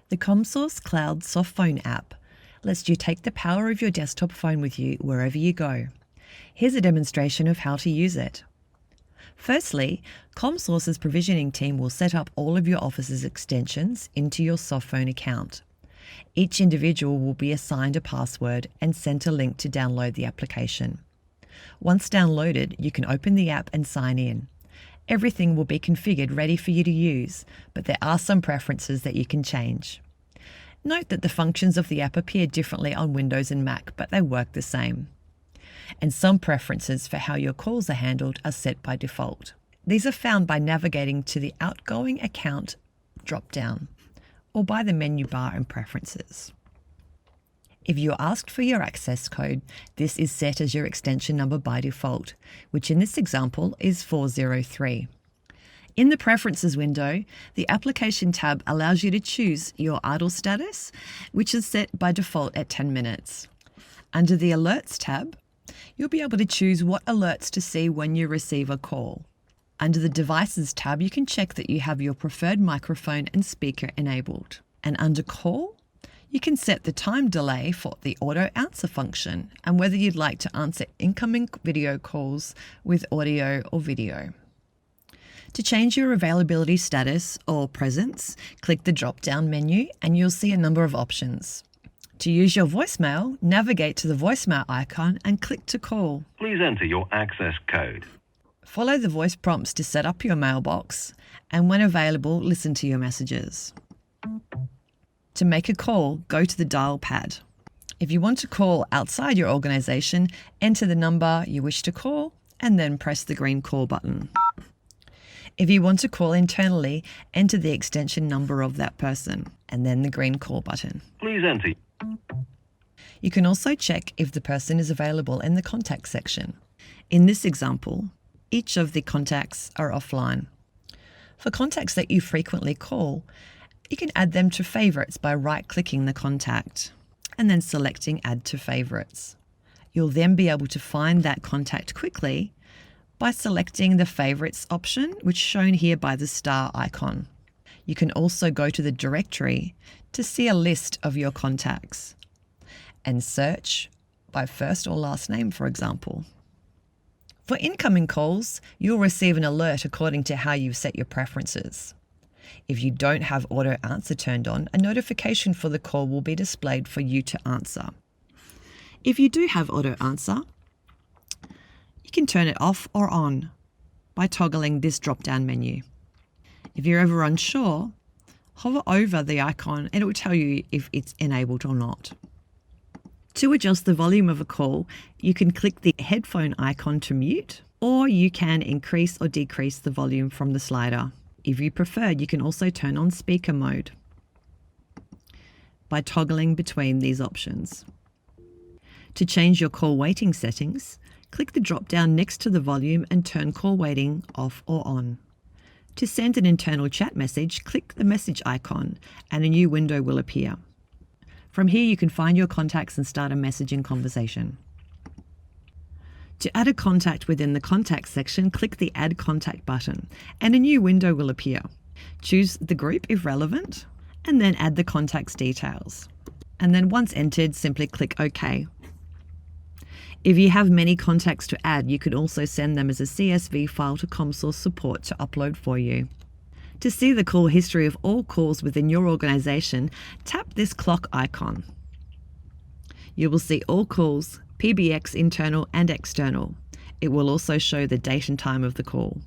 The Comsource Cloud Softphone App lets you take the power of your desktop phone with you wherever you go. Here's a demonstration of how to use it. Firstly, Comsource's provisioning team will set up all of your Office's extensions into your softphone account. Each individual will be assigned a password and sent a link to download the application. Once downloaded, you can open the app and sign in. Everything will be configured ready for you to use, but there are some preferences that you can change. Note that the functions of the app appear differently on Windows and Mac, but they work the same. And some preferences for how your calls are handled are set by default. These are found by navigating to the Outgoing Account drop-down or by the menu bar and Preferences. If you're asked for your access code, this is set as your extension number by default, which in this example is 403. In the Preferences window, the Application tab allows you to choose your idle status, which is set by default at 10 minutes. Under the Alerts tab, you'll be able to choose what alerts to see when you receive a call. Under the Devices tab, you can check that you have your preferred microphone and speaker enabled. And under Call, you can set the time delay for the auto answer function and whether you'd like to answer incoming video calls with audio or video. To change your availability status or presence, click the drop-down menu and you'll see a number of options. To use your voicemail, navigate to the voicemail icon and click to call. Please enter your access code. Follow the voice prompts to set up your mailbox and when available, listen to your messages. To make a call, go to the dial pad. If you want to call outside your organisation, enter the number you wish to call and then press the green call button. If you want to call internally, enter the extension number of that person and then the green call button. Please enter. You can also check if the person is available in the contact section. In this example, each of the contacts are offline. For contacts that you frequently call, you can add them to favourites by right-clicking the contact and then selecting Add to Favourites. You'll then be able to find that contact quickly by selecting the Favourites option, which is shown here by the star icon. You can also go to the directory to see a list of your contacts and search by first or last name, for example. For incoming calls, you'll receive an alert according to how you've set your preferences. If you don't have auto answer turned on, a notification for the call will be displayed for you to answer. If you do have auto answer, you can turn it off or on by toggling this drop-down menu. If you're ever unsure, hover over the icon and it will tell you if it's enabled or not. To adjust the volume of a call, you can click the headphone icon to mute, or you can increase or decrease the volume from the slider. If you prefer, you can also turn on speaker mode by toggling between these options. To change your call waiting settings, click the drop-down next to the volume and turn call waiting off or on. To send an internal chat message, click the message icon and a new window will appear. From here, you can find your contacts and start a messaging conversation. To add a contact within the Contact section, click the Add Contact button and a new window will appear. Choose the group if relevant and then add the contact's details. And then once entered, simply click OK. If you have many contacts to add, you could also send them as a CSV file to Comsource support to upload for you. To see the call history of all calls within your organisation, tap this clock icon. You will see all calls, PBX internal and external. It will also show the date and time of the call.